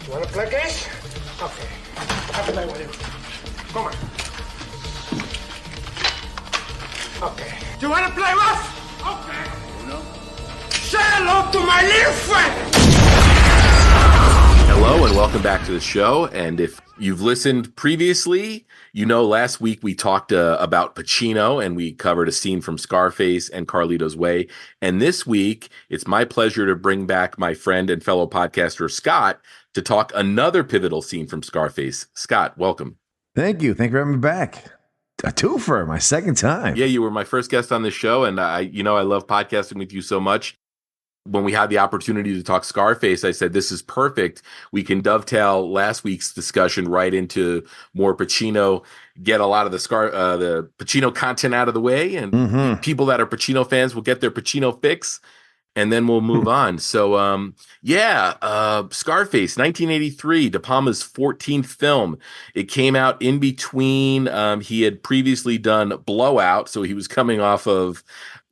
You wanna play games? Okay. I'll play with you. Come on. Okay. Do you wanna play rough? Okay. No. Say hello to my little friend! Hello and welcome back to the show. And if you've listened previously, you know last week we talked about Pacino and we covered a scene from Scarface and Carlito's Way. And this week, it's my pleasure to bring back my friend and fellow podcaster, Scott, to talk another pivotal scene from Scarface. Scott, welcome. Thank you. Thank you for having me back. A twofer, my second time. Yeah, you were my first guest on the show. And I love podcasting with you so much. When we had the opportunity to talk Scarface, I said, this is perfect. We can dovetail last week's discussion right into more Pacino, get a lot of the Pacino content out of the way, and people that are Pacino fans will get their Pacino fix, and then we'll move on. So, Scarface, 1983, De Palma's 14th film. It came out in between. He had previously done Blowout, so he was coming off of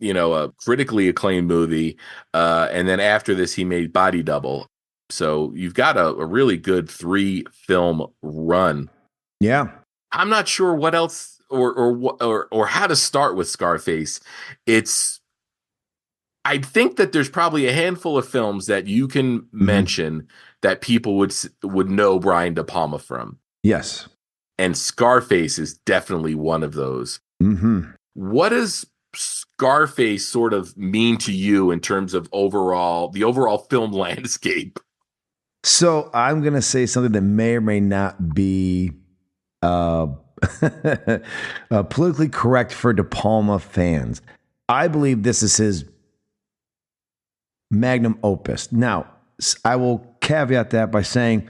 a critically acclaimed movie. And then after this, he made Body Double. So you've got a really good 3-film run. Yeah. I'm not sure what else or how to start with Scarface. I think that there's probably a handful of films that you can mention that people would know Brian De Palma from. Yes. And Scarface is definitely one of those. Mm-hmm. What does Scarface sort of mean to you in terms of the overall film landscape? So I'm going to say something that may or may not be politically correct for De Palma fans. I believe this is his magnum opus. Now, I will caveat that by saying,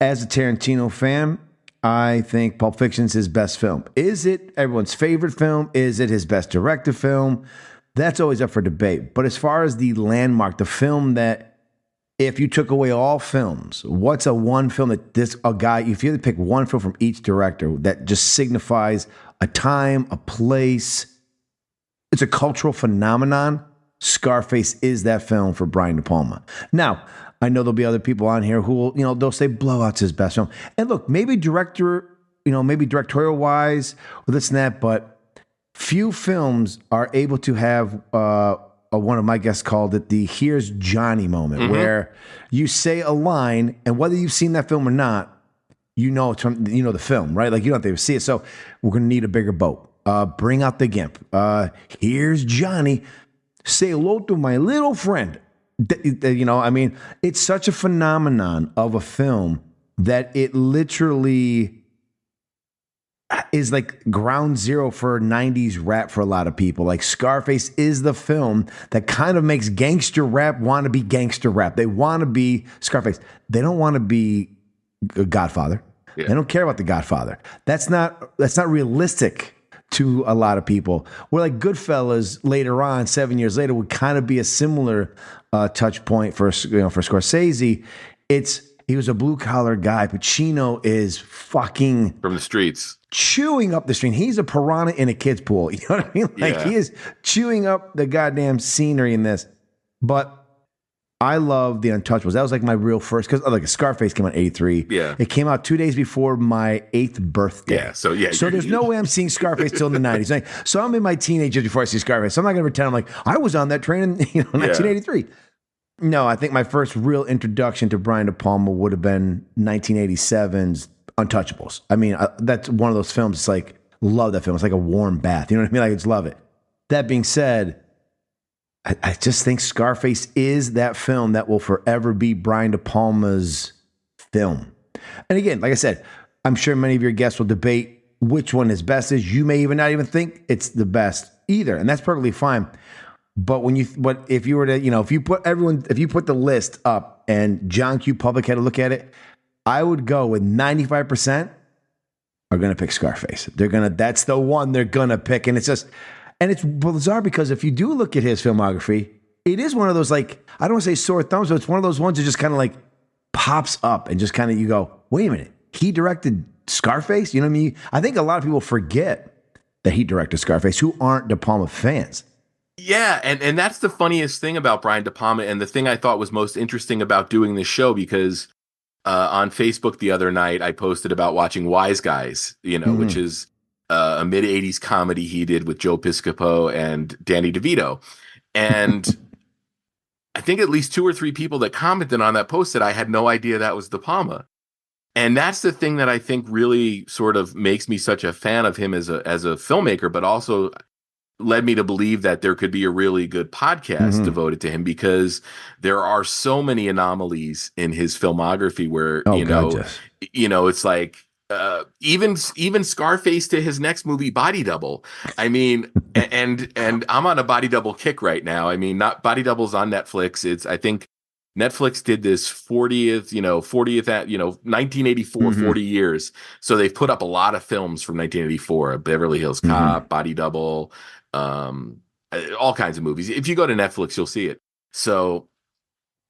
as a Tarantino fan, I think Pulp Fiction's his best film. Is it everyone's favorite film? Is it his best directed film? That's always up for debate. But as far as the landmark, the film that, if you took away all films, what's one film that if you had to pick one film from each director that just signifies a time, a place, it's a cultural phenomenon, Scarface is that film for Brian De Palma. Now, I know there'll be other people on here who will, they'll say Blowout's his best film. And look, maybe directorial wise or this and that, but few films are able to have one of my guests called it the "Here's Johnny" moment, where you say a line, and whether you've seen that film or not, it's from the film, right? Like you don't have to see it. So we're going to need a bigger boat. Bring out the gimp. Here's Johnny. Say hello to my little friend. It's such a phenomenon of a film that it literally is like ground zero for 90s rap for a lot of people. Like Scarface is the film that kind of makes gangster rap want to be gangster rap. They want to be Scarface. They don't want to be a Godfather. Yeah. They don't care about the Godfather. That's not realistic to a lot of people. Where like Goodfellas later on, 7 years later, would kind of be a similar touch point for Scorsese. He was a blue collar guy. Pacino is fucking from the streets, chewing up the street. He's a piranha in a kid's pool. You know what I mean? He is chewing up the goddamn scenery in this. But I love The Untouchables. That was like my real first, because like Scarface came out in 83. Yeah. It came out 2 days before my 8th birthday. Yeah. So there's no way I'm seeing Scarface till in the 90s. So I'm in my teenagers before I see Scarface. So I'm not going to pretend I'm like, I was on that train in 1983. No, I think my first real introduction to Brian De Palma would have been 1987's Untouchables. I mean, that's one of those films. It's like, love that film. It's like a warm bath. You know what I mean? Like, I just love it. That being said, I just think Scarface is that film that will forever be Brian De Palma's film. And again, like I said, I'm sure many of your guests will debate which one is best is. You may even not even think it's the best either. And that's perfectly fine. But if you were to, if you put the list up and John Q. Public had to look at it, I would go with 95% are going to pick Scarface. That's the one they're going to pick. And it's bizarre because if you do look at his filmography, it is one of those, like, I don't want to say sore thumbs, but it's one of those ones that just kind of like pops up and just kind of, you go, wait a minute, he directed Scarface? You know what I mean? I think a lot of people forget that he directed Scarface who aren't De Palma fans. Yeah, and that's the funniest thing about Brian De Palma, and the thing I thought was most interesting about doing this show, because on Facebook the other night, I posted about watching Wise Guys, which is a mid 80s comedy he did with Joe Piscopo and Danny DeVito. And I think at least 2 or 3 people that commented on that post said, I had no idea that was De Palma. And that's the thing that I think really sort of makes me such a fan of him as a filmmaker, but also led me to believe that there could be a really good podcast devoted to him, because there are so many anomalies in his filmography where, it's like, even Scarface to his next movie, Body Double. I mean, and I'm on a Body Double kick right now. I mean, not Body Double's on Netflix. I think Netflix did this 40th at, 1984, 40 years. So they've put up a lot of films from 1984, Beverly Hills Cop, Body Double, all kinds of movies. If you go to Netflix, you'll see it. So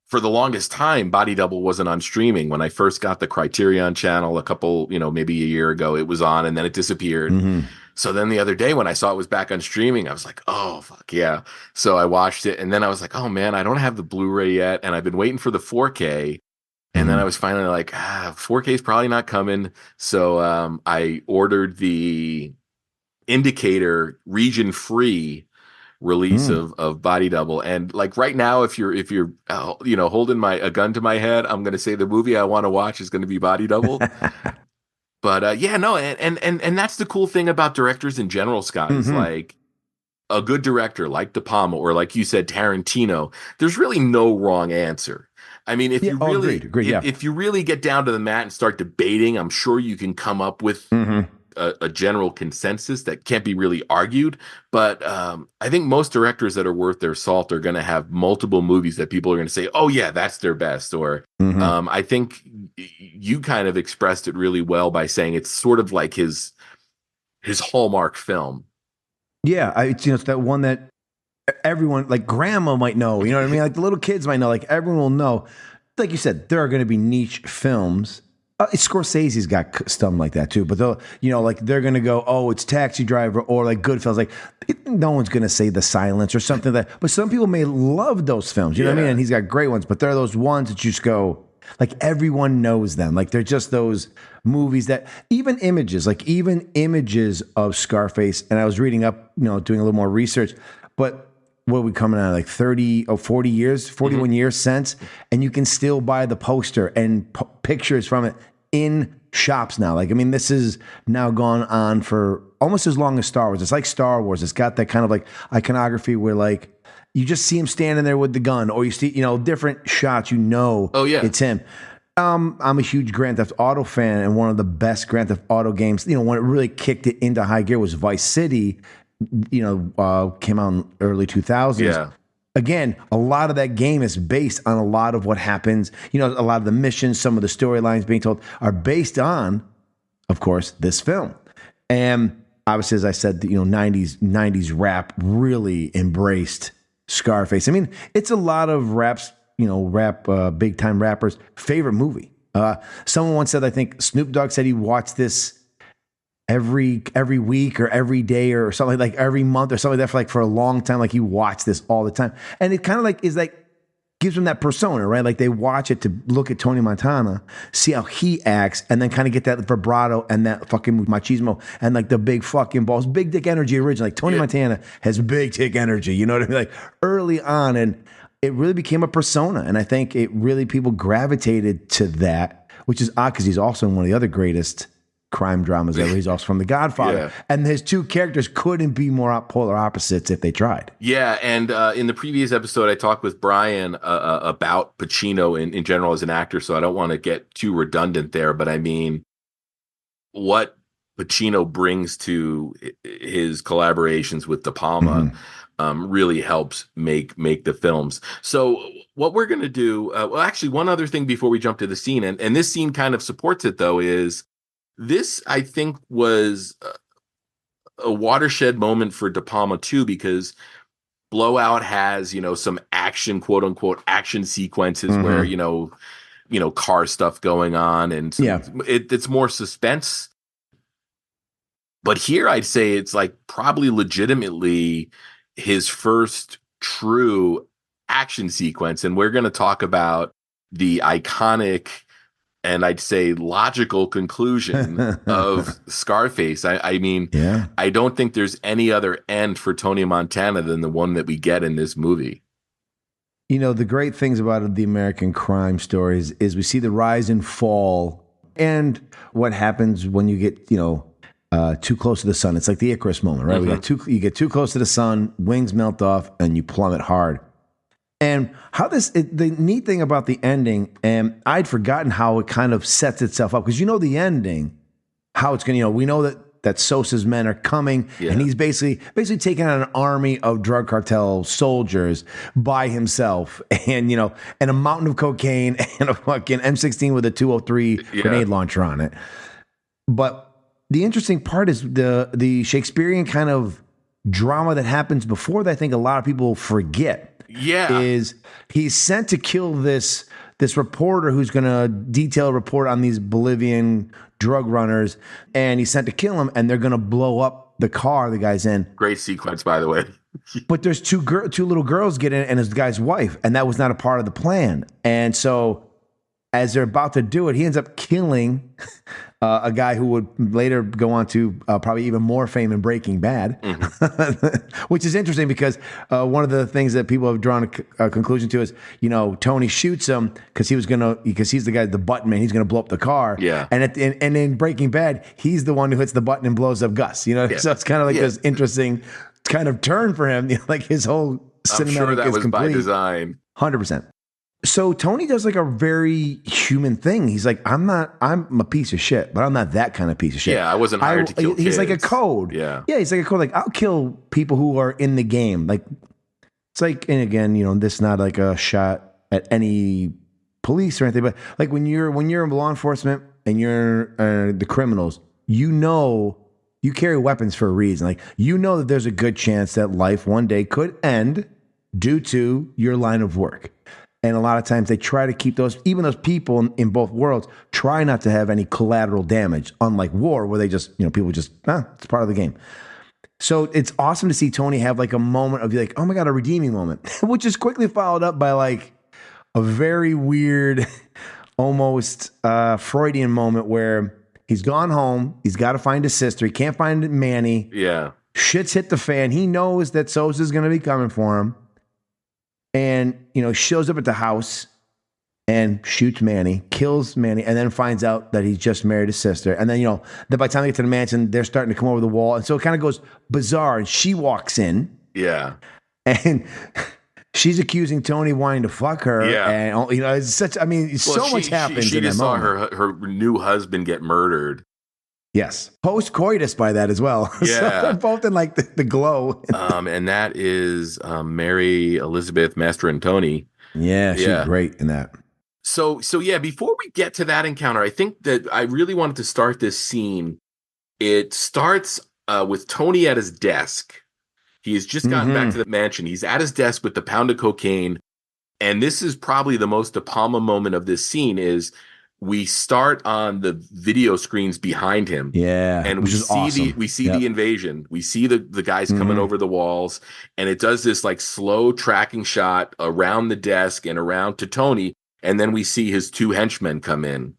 for the longest time, Body Double wasn't on streaming. When I first got the Criterion channel a couple, maybe a year ago, it was on, and then it disappeared. So then the other day when I saw it was back on streaming, I was like, oh, fuck yeah. So I watched it, and then I was like, oh man, I don't have the Blu-ray yet, and I've been waiting for the 4K. And then I was finally like, 4K is probably not coming. So I ordered the Indicator region-free release of Body Double. And like right now, if you're holding a gun to my head, I'm going to say the movie I want to watch is going to be Body Double. But and that's the cool thing about directors in general, Scott, is like a good director like De Palma, or like you said, Tarantino, there's really no wrong answer. I mean, if if you really get down to the mat and start debating, I'm sure you can come up with a general consensus that can't be really argued. But I think most directors that are worth their salt are going to have multiple movies that people are going to say, oh yeah, that's their best. Or I think you kind of expressed it really well by saying it's sort of like his hallmark film. Yeah, it's that one that everyone, like grandma might know, you know what I mean? Like the little kids might know, like everyone will know. Like you said, there are going to be niche films. Scorsese's got stuff like that too, but they'll, like they're going to go, oh, it's Taxi Driver or like Goodfellas. Like no one's going to say The Silence or something like that, but some people may love those films. You know what I mean? And he's got great ones, but there are those ones that you just go, like everyone knows them. Like they're just those movies that even images of Scarface. And I was reading up, doing a little more research, but what are we coming out, like 30 or 40 years, 41 years since, and you can still buy the poster and pictures from it in shops now. Like, I mean, this is now gone on for almost as long as Star Wars. It's like Star Wars. It's got that kind of like iconography where like you just see him standing there with the gun, or you see, different shots, oh yeah, it's him. I'm a huge Grand Theft Auto fan, and one of the best Grand Theft Auto games, when it really kicked it into high gear, was Vice City. Came out in early 2000s. Yeah. Again, a lot of that game is based on a lot of what happens. A lot of the missions, some of the storylines being told are based on, of course, this film. And obviously, as I said, 90s rap really embraced Scarface. I mean, it's a lot of big time rappers' favorite movie. Someone once said, I think Snoop Dogg said he watched this every week or every day or something, like every month or something like that, for a long time. Like he watched this all the time, and it kind of like is like gives them that persona, right? Like they watch it to look at Tony Montana, see how he acts, and then kind of get that vibrato and that fucking machismo and like the big fucking balls, big dick energy originally. Like Tony Montana has big dick energy, you know what I mean? Like early on, and it really became a persona, and I think people gravitated to that, which is odd because he's also in one of the other greatest crime dramas ever. He's also from The Godfather, and his two characters couldn't be more polar opposites if they tried. Yeah, and in the previous episode, I talked with Brian about Pacino in general as an actor, so I don't want to get too redundant there, but I mean, what Pacino brings to his collaborations with De Palma really helps make the films. So what we're going to do, well, actually, one other thing before we jump to the scene, and this scene kind of supports it, though, is this, I think, was a watershed moment for De Palma too, because Blowout has, some action, quote unquote, action sequences where, car stuff going on, and it's more suspense. But here I'd say it's like probably legitimately his first true action sequence. And we're going to talk about the iconic and I'd say logical conclusion of Scarface. I mean, I don't think there's any other end for Tony Montana than the one that we get in this movie. You know, the great things about the American crime stories is we see the rise and fall and what happens when you get, too close to the sun. It's like the Icarus moment, right? You get too close to the sun, wings melt off, and you plummet hard. And the neat thing about the ending, and I'd forgotten how it kind of sets itself up, because the ending, how it's going to, we know that Sosa's men are coming, and he's basically taking on an army of drug cartel soldiers by himself, and and a mountain of cocaine and a fucking M16 with a 203 grenade launcher on it. But the interesting part is the Shakespearean kind of drama that happens before that. I think a lot of people forget. Is he's sent to kill this reporter who's going to detail a report on these Bolivian drug runners, and he's sent to kill him, and they're going to blow up the car the guy's in. Great sequence, by the way. But there's two little girls get in, and his guy's wife, and that was not a part of the plan. And so as they're about to do it, he ends up killing a guy who would later go on to probably even more fame in Breaking Bad, which is interesting because one of the things that people have drawn a conclusion to is, Tony shoots him because he's the guy, the button man, he's going to blow up the car. Yeah. And in Breaking Bad, he's the one who hits the button and blows up Gus. So it's kind of like this interesting kind of turn for him. Like his whole cinematic I'm sure that is was complete. by design. 100%. So Tony does like a very human thing. He's like, I'm a piece of shit, but I'm not that kind of piece of shit. Yeah, I wasn't hired to kill He's kids. like a code. Yeah, he's like a code. Like, I'll kill people who are in the game. Like, it's like, and again, this is not like a shot at any police or anything, but like when you're in law enforcement and you're the criminals, you carry weapons for a reason. Like, that there's a good chance that life one day could end due to your line of work. And a lot of times they try to keep those people in both worlds, try not to have any collateral damage, unlike war, where they just, people just, it's part of the game. So it's awesome to see Tony have like a moment of like, oh my God, a redeeming moment, which is quickly followed up by like a very weird, almost Freudian moment where he's gone home. He's got to find his sister. He can't find Manny. Yeah. Shit's hit the fan. He knows that Sosa's going to be coming for him. And, shows up at the house and shoots Manny, kills Manny, and then finds out that he's just married his sister. And then, by the time they get to the mansion, they're starting to come over the wall. And so it kind of goes bizarre. And she walks in. Yeah. And she's accusing Tony wanting to fuck her. Yeah. And, it's such, so much happens she in that just saw moment. her new husband get murdered. Yes. Post-coitus by that as well. Yeah. So they're both in like the glow. And that is Mary Elizabeth Mastrantoni. Yeah, she's great in that. So yeah, before we get to that encounter, I think that I really wanted to start this scene. It starts with Tony at his desk. He's just gotten back to the mansion. He's at his desk with the pound of cocaine. And this is probably the most De Palma moment of this scene is we start on the video screens behind him. Yeah. And we see the invasion. We see the guys coming over the walls, and it does this like slow tracking shot around the desk and around to Tony. And then we see his two henchmen come in.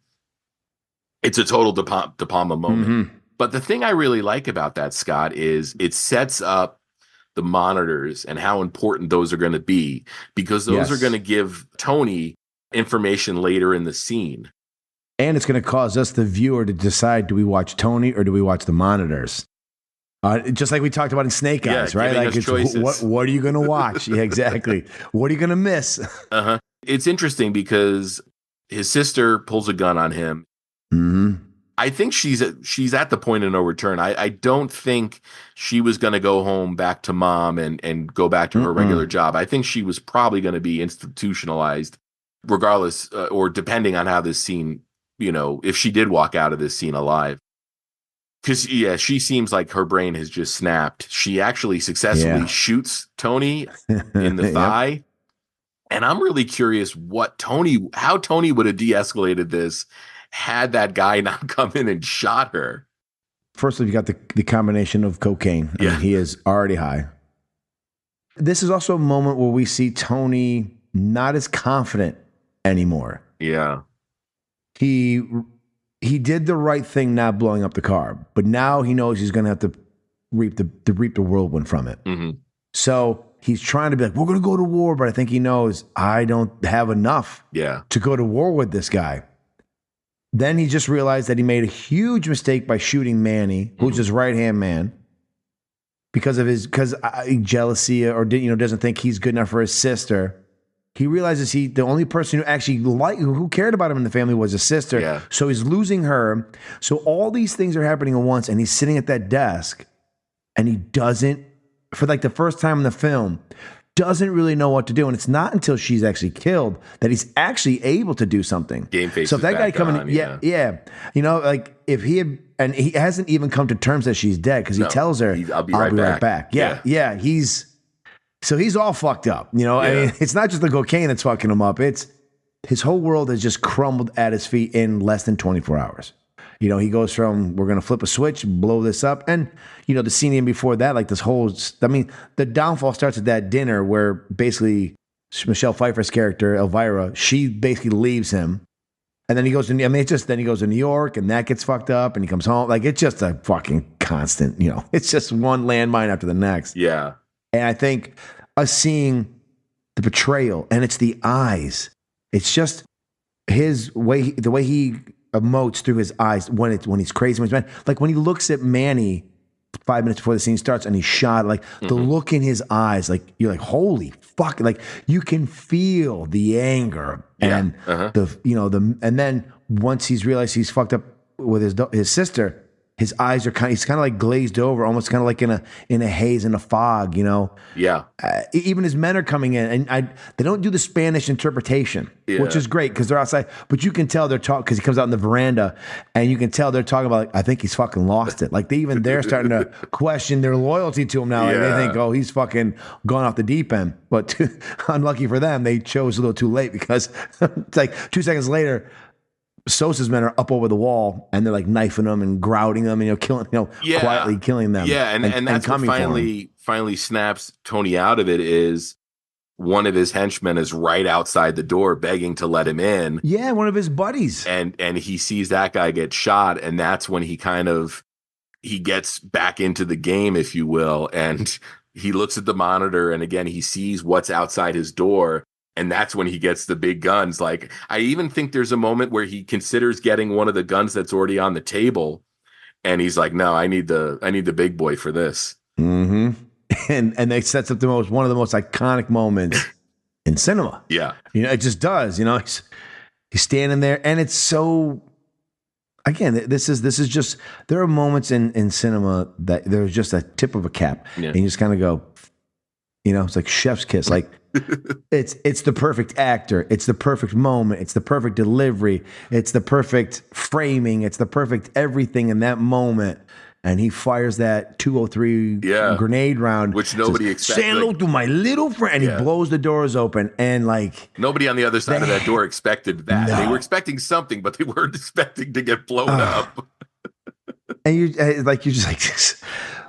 It's a total De Palma moment. But the thing I really like about that, Scott, is it sets up the monitors and how important those are going to be, because those are going to give Tony information later in the scene. And it's going to cause us, the viewer, to decide, do we watch Tony or do we watch the monitors? Just like we talked about in Snake Eyes, right? Like, it's, what are you going to watch? Yeah, exactly. What are you going to miss? It's interesting because his sister pulls a gun on him. I think she's at the point of no return. I don't think she was going to go home back to mom and go back to her regular job. I think she was probably going to be institutionalized regardless, or depending on how this scene, if she did walk out of this scene alive. Because, she seems like her brain has just snapped. She actually successfully shoots Tony in the thigh. And I'm really curious how Tony would have de-escalated this had that guy not come in and shot her. First, you've got the combination of cocaine. I mean, he is already high. This is also a moment where we see Tony not as confident anymore. Yeah. he did the right thing not blowing up the car, but now he knows he's going to have to reap the whirlwind from it. Mm-hmm. So he's trying to be like, we're going to go to war, but I think he knows I don't have enough to go to war with this guy. Then he just realized that he made a huge mistake by shooting Manny, who's his right-hand man, because jealousy or doesn't think he's good enough for his sister. He realizes the only person who actually who cared about him in the family was his sister. Yeah. So he's losing her. So all these things are happening at once, and he's sitting at that desk, and he doesn't, for like the first time in the film, doesn't really know what to do. And it's not until she's actually killed that he's actually able to do something. Game face. So if that guy coming, like if he had, and he hasn't even come to terms that she's dead because he tells her, I'll be right back. Yeah. He's all fucked up. I mean, it's not just the cocaine that's fucking him up. It's his whole world has just crumbled at his feet in less than 24 hours. He goes from, we're going to flip a switch, blow this up. And, the scene in before that, like this whole, the downfall starts at that dinner where basically Michelle Pfeiffer's character, Elvira, she basically leaves him. And then he goes to, then he goes to New York and that gets fucked up and he comes home. Like, it's just a fucking constant, it's just one landmine after the next. Yeah. And I think us seeing the betrayal, and it's the eyes. It's just the way he emotes through his eyes when he's crazy, when he's mad. Like when he looks at Manny 5 minutes before the scene starts and he's shot, like the look in his eyes, like you're like, holy fuck, like you can feel the anger and and then once he's realized he's fucked up with his sister, his eyes are he's kind of like glazed over, almost kind of like in a haze, in a fog, Yeah. Even his men are coming in, and they don't do the Spanish interpretation, which is great because they're outside. But you can tell they're talking because he comes out in the veranda, and you can tell they're talking about, like, I think he's fucking lost it. Like they're starting to question their loyalty to him now. Like they think, oh, he's fucking gone off the deep end. But unlucky for them, they chose a little too late because it's like 2 seconds later, Sosa's men are up over the wall and they're like knifing them and grouting them and killing, quietly killing them. Yeah, and that's what finally snaps Tony out of it is one of his henchmen is right outside the door begging to let him in. Yeah, one of his buddies. And he sees that guy get shot, and that's when he gets back into the game, if you will, and he looks at the monitor and again he sees what's outside his door. And that's when he gets the big guns. Like, I even think there's a moment where he considers getting one of the guns that's already on the table. And he's like, no, I need the big boy for this. Mm-hmm. And it sets up one of the most iconic moments in cinema. Yeah. It just does, he's standing there and it's so, again, this is just, there are moments in cinema that there's just a tip of a cap and you just kind of go, it's like chef's kiss. Like, it's the perfect actor. It's the perfect moment. It's the perfect delivery. It's the perfect framing. It's the perfect everything in that moment. And he fires that 203 grenade round, which nobody expected. Say hello to my little friend. And he blows the doors open. And like nobody on the other side of that door expected that. No. They were expecting something, but they weren't expecting to get blown up. And you're just like this.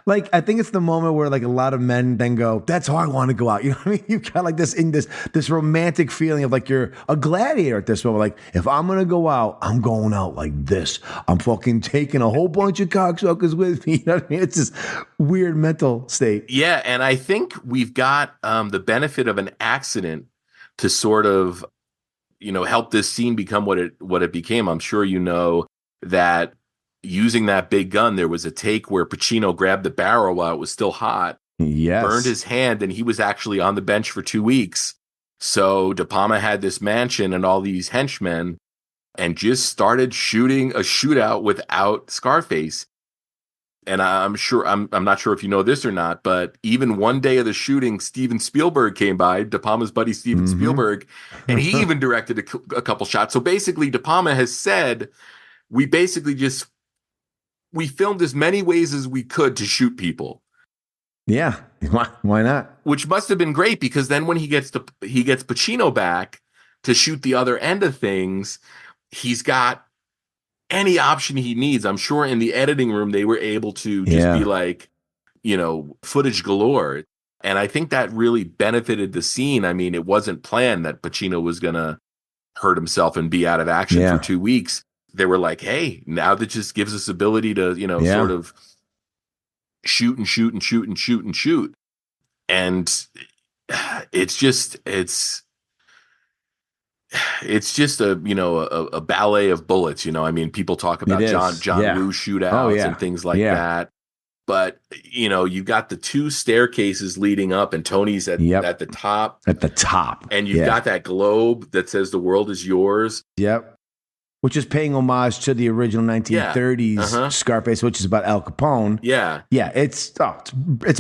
Like, I think it's the moment where like a lot of men then go, that's how I want to go out. You know what I mean? You got like this romantic feeling of like you're a gladiator at this moment. Like, if I'm going to go out, I'm going out like this. I'm fucking taking a whole bunch of cocksuckers with me. You know what I mean? It's this weird mental state. Yeah. And I think we've got the benefit of an accident to sort of, help this scene become what it became. I'm sure that using that big gun, there was a take where Pacino grabbed the barrel while it was still hot, burned his hand, and he was actually on the bench for 2 weeks. So De Palma had this mansion and all these henchmen and just started shooting a shootout without Scarface. And I'm not sure if you know this or not, but even one day of the shooting, Steven Spielberg came by, De Palma's buddy Steven Spielberg, and he even directed a couple shots. So basically, De Palma has said, we filmed as many ways as we could to shoot people. Yeah, why not? Which must have been great because then when he gets Pacino back to shoot the other end of things, he's got any option he needs. I'm sure in the editing room they were able to just be like, footage galore. And I think that really benefited the scene. I mean, it wasn't planned that Pacino was gonna hurt himself and be out of action Yeah. for 2 weeks. They were like, hey, now that just gives us ability to, sort of shoot and shoot and shoot and shoot and shoot. And it's just a ballet of bullets. I mean, people talk about John Woo shootouts and things like that. But, you've got the 2 staircases leading up, and Tony's at the top. At the top. And you've got that globe that says the world is yours. Yep. Which is paying homage to the original 1930s Scarface, which is about Al Capone. Yeah. Yeah, it's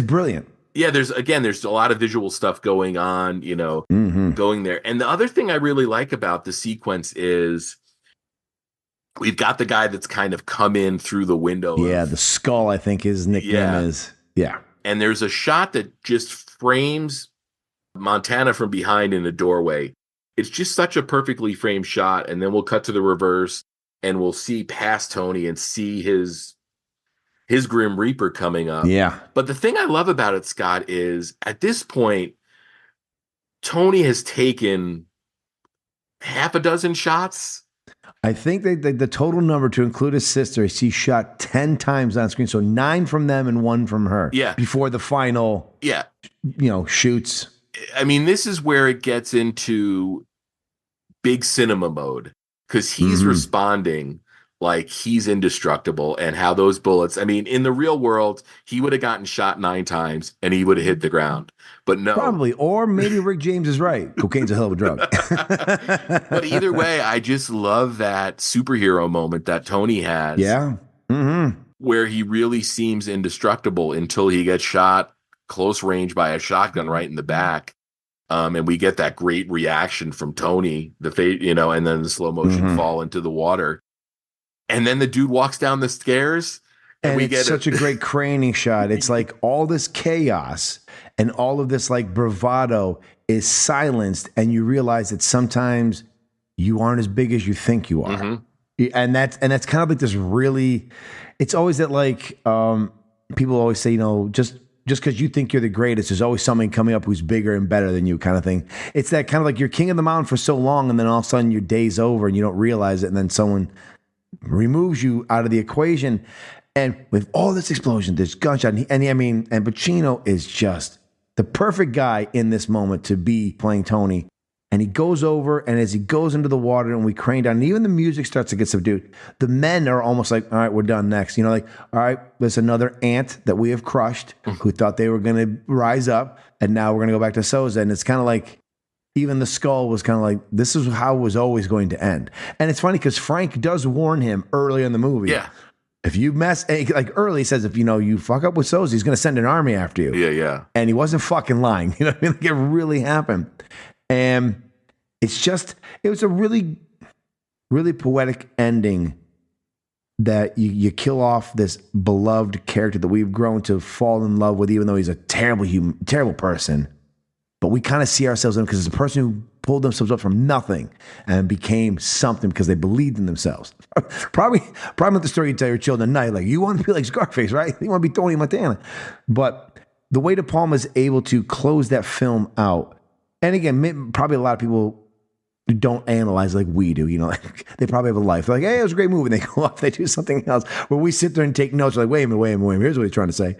brilliant. Yeah, there's a lot of visual stuff going on, going there. And the other thing I really like about the sequence is we've got the guy that's kind of come in through the window. Yeah, the skull, I think his nickname is. Yeah. And there's a shot that just frames Montana from behind in a doorway. It's just such a perfectly framed shot. And then we'll cut to the reverse and we'll see past Tony and see his Grim Reaper coming up. Yeah. But the thing I love about it, Scott, is at this point, Tony has taken half a dozen shots. I think the total number, to include his sister, is he shot 10 times on screen. So 9 from them and 1 from her. Yeah. Before the final, shoots. I mean, this is where it gets into big cinema mode, because he's responding like he's indestructible, and how those bullets, I mean, in the real world, he would have gotten shot 9 times and he would have hit the ground. But no. Probably. Or maybe Rick James is right. Cocaine's a hell of a drug. But either way, I just love that superhero moment that Tony has. Yeah. Mm-hmm. Where he really seems indestructible until he gets shot close range by a shotgun right in the back. And we get that great reaction from Tony, and then the slow motion fall into the water. And then the dude walks down the stairs. And we get such a great craning shot. It's like all this chaos and all of this like bravado is silenced. And you realize that sometimes you aren't as big as you think you are. And that's kind of like this really, it's always that like, people always say, just because you think you're the greatest, there's always somebody coming up who's bigger and better than you kind of thing. It's that kind of like you're king of the mountain for so long, and then all of a sudden your day's over and you don't realize it, and then someone removes you out of the equation. And with all this explosion, this gunshot, and Pacino is just the perfect guy in this moment to be playing Tony. And he goes over, and as he goes into the water and we crane down, and even the music starts to get subdued, the men are almost like, all right, we're done next. Like, all right, there's another ant that we have crushed who thought they were going to rise up, and now we're going to go back to Sousa. And it's kind of like, even the skull was kind of like, this is how it was always going to end. And it's funny because Frank does warn him early in the movie. Yeah. If you mess, like early, he says, if you fuck up with Sousa, he's going to send an army after you. Yeah. And he wasn't fucking lying. You know what I mean? Like, it really happened. And it was a really, really poetic ending that you kill off this beloved character that we've grown to fall in love with, even though he's a terrible person. But we kind of see ourselves in him because it's a person who pulled themselves up from nothing and became something because they believed in themselves. Probably not the story you tell your children at night, like, you want to be like Scarface, right? You want to be Tony Montana. But the way De Palma is able to close that film out, and again, probably a lot of people don't analyze like we do, like they probably have a life. They're like, hey, it was a great movie. And they go off, they do something else. Where we sit there and take notes, like, wait a minute, here's what he's trying to say.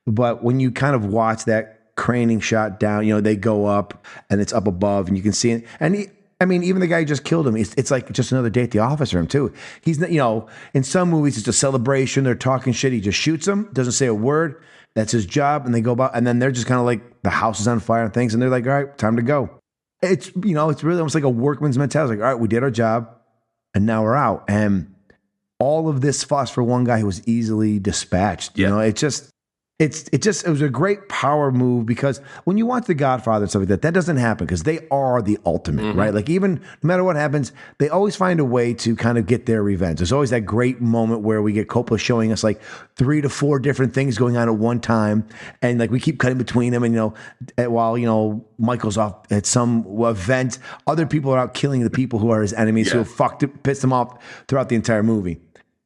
But when you kind of watch that craning shot down, they go up and it's up above and you can see it. And even the guy who just killed him, it's like just another day at the office for him too. He's, in some movies, it's a celebration. They're talking shit. He just shoots them, doesn't say a word. That's his job. And they go about, and then they're just kind of like, the house is on fire and things. And they're like, all right, time to go. It's, it's really almost like a workman's mentality. Like, all right, we did our job and now we're out. And all of this fuss for one guy who was easily dispatched. It was a great power move, because when you watch The Godfather and stuff like that doesn't happen because they are the ultimate, right? Like, even no matter what happens, they always find a way to kind of get their revenge. There's always that great moment where we get Coppola showing us like 3 to 4 different things going on at one time. And like, we keep cutting between them. And, while, Michael's off at some event, other people are out killing the people who are his enemies, who have pissed him off throughout the entire movie.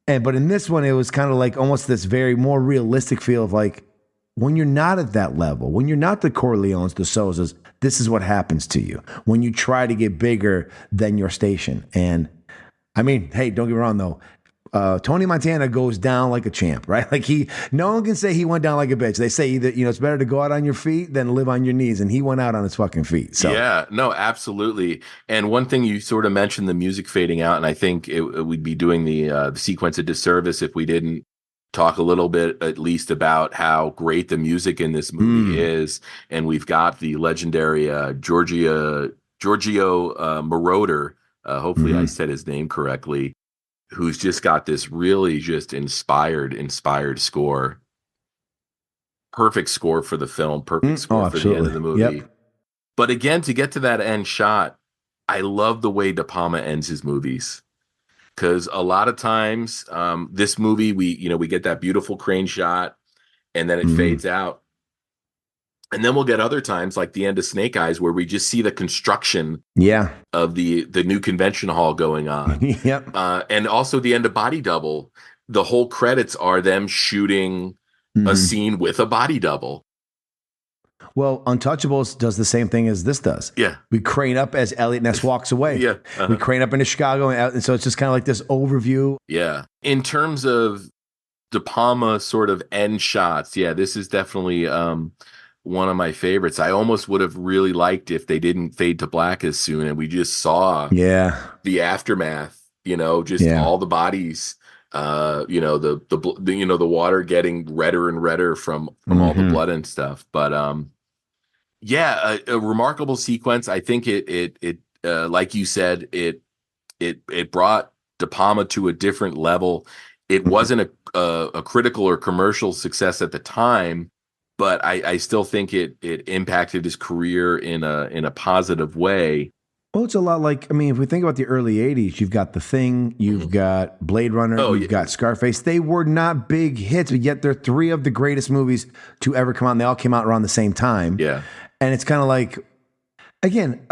But in this one, it was kind of like almost this very more realistic feel of like, when you're not at that level, when you're not the Corleones, the Sozas, this is what happens to you when you try to get bigger than your station. And I mean, hey, don't get me wrong though. Tony Montana goes down like a champ, right? Like no one can say he went down like a bitch. They say either, it's better to go out on your feet than live on your knees. And he went out on his fucking feet. So yeah, no, absolutely. And one thing you sort of mentioned, the music fading out, and I think we'd be doing the sequence a disservice if we didn't talk a little bit, at least, about how great the music in this movie is. And we've got the legendary Giorgio Moroder. Hopefully I said his name correctly. Who's just got this really just inspired score. Perfect score for the film, perfect score for the end of the movie. Yep. But again, to get to that end shot, I love the way De Palma ends his movies. Because a lot of times, this movie, we get that beautiful crane shot, and then it fades out. And then we'll get other times, like the end of Snake Eyes, where we just see the construction of the new convention hall going on. Yep. And also the end of Body Double. The whole credits are them shooting a scene with a body double. Well, Untouchables does the same thing as this does. Yeah. We crane up as Elliot Ness walks away. Yeah. We crane up into Chicago. And so it's just kind of like this overview. Yeah. In terms of De Palma sort of end shots, this is definitely one of my favorites. I almost would have really liked if they didn't fade to black as soon and we just saw the aftermath, all the bodies, the water getting redder and redder from all the blood and stuff. But a remarkable sequence. I think it like you said, it brought De Palma to a different level. It wasn't a critical or commercial success at the time, but I still think it impacted his career in a positive way. Well, it's a lot like, if we think about the early 80s, you've got The Thing, you've got Blade Runner, you've got Scarface. They were not big hits, but yet they're three of the greatest movies to ever come out, and they all came out around the same time. Yeah. And it's kind of like, again,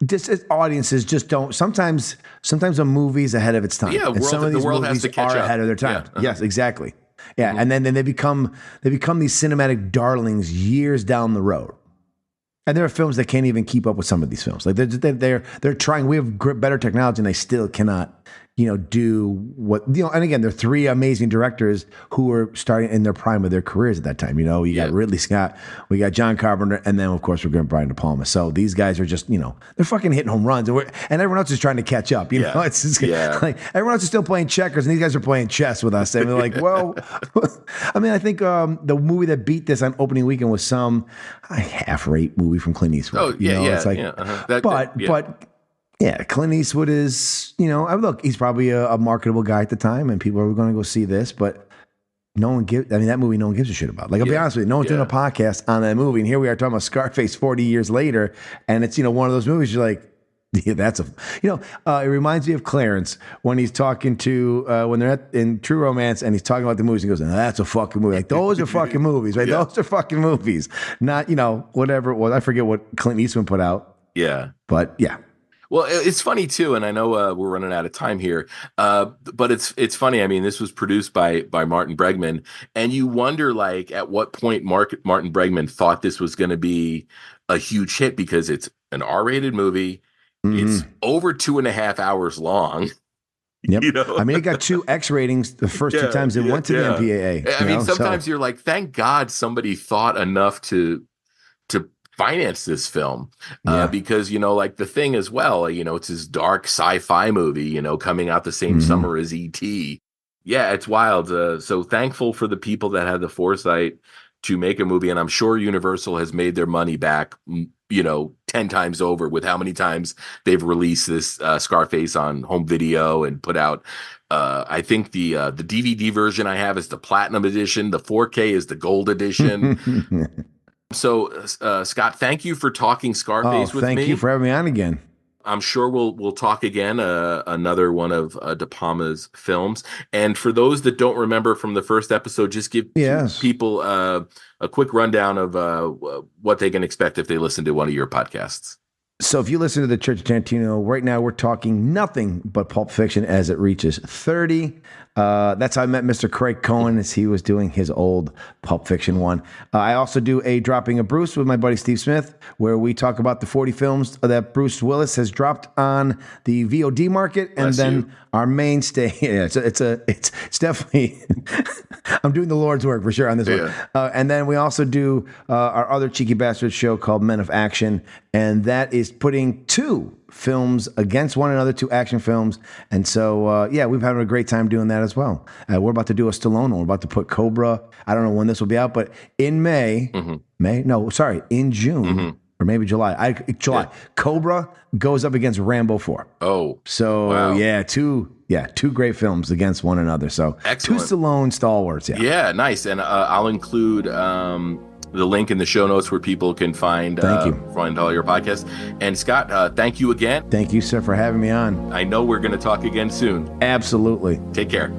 just audiences just don't. Sometimes a movie's ahead of its time. Yeah, and some of these world movies has to catch are up. ahead of their time. Yeah. Yes, exactly. Yeah, and then they become these cinematic darlings years down the road. And there are films that can't even keep up with some of these films. Like they're trying. We have better technology, and they still cannot, do what And again, they're three amazing directors who were starting in their prime of their careers at that time. You got Ridley Scott, we got John Carpenter, and then of course we're going to Brian De Palma. So these guys are just, they're fucking hitting home runs, and everyone else is trying to catch up. It's just, like everyone else is still playing checkers, and these guys are playing chess with us. And we're like, well, I think the movie that beat this on opening weekend was some half-rate movie from Clint Eastwood. Oh yeah, It's like, but Clint Eastwood is, look, he's probably a marketable guy at the time, and people are going to go see this, but that movie no one gives a shit about. Like, I'll be honest with you, no one's doing a podcast on that movie, and here we are talking about Scarface 40 years later, and it's, one of those movies you're like, it reminds me of Clarence when he's talking to, when they're in True Romance, and he's talking about the movies, and he goes, that's a fucking movie. Like, those are fucking movies, right? Those are fucking movies. Not, whatever it was. I forget what Clint Eastwood put out. Yeah. But, yeah. Well, it's funny too, and I know we're running out of time here, but it's funny. This was produced by Martin Bregman, and you wonder, like, at what point Martin Bregman thought this was going to be a huge hit, because it's an R-rated movie. It's over 2.5 hours long. Yep. It got 2 X ratings the first 2 times it went to the MPAA. Sometimes you're like, thank God somebody thought enough to finance this film, because like The Thing as well, it's this dark sci-fi movie, coming out the same summer as E.T. It's wild. So thankful for the people that had the foresight to make a movie, and I'm sure Universal has made their money back 10 times over with how many times they've released this Scarface on home video and put out. I think the DVD version I have is the Platinum Edition. The 4K is the Gold Edition. So, Scott, thank you for talking Scarface with me. Thank you for having me on again. I'm sure we'll talk again, another one of De Palma's films. And for those that don't remember from the first episode, just give people a quick rundown of what they can expect if they listen to one of your podcasts. So if you listen to the Church of Tarantino, right now we're talking nothing but Pulp Fiction as it reaches 30. That's how I met Mr. Craig Cohen as he was doing his old Pulp Fiction one. I also do a Dropping a Bruce with my buddy Steve Smith, where we talk about the 40 films that Bruce Willis has dropped on the VOD market, and then our mainstay. Yeah, it's definitely. I'm doing the Lord's work for sure on this one. And then we also do our other Cheeky Bastards show called Men of Action, and that is putting 2 films against one another, 2 action films. And so, we've had a great time doing that as well. We're about to do a Stallone one. We're about to put Cobra. I don't know when this will be out, but in in June or maybe July. July. Yeah. Cobra goes up against Rambo 4. Oh. So, wow. Two great films against one another. So, excellent. 2 Stallone stalwarts. Yeah, nice. And I'll include the link in the show notes where people can find all your podcasts. And Scott, thank you again. Thank you, sir, for having me on. I know we're going to talk again soon. Absolutely. Take care.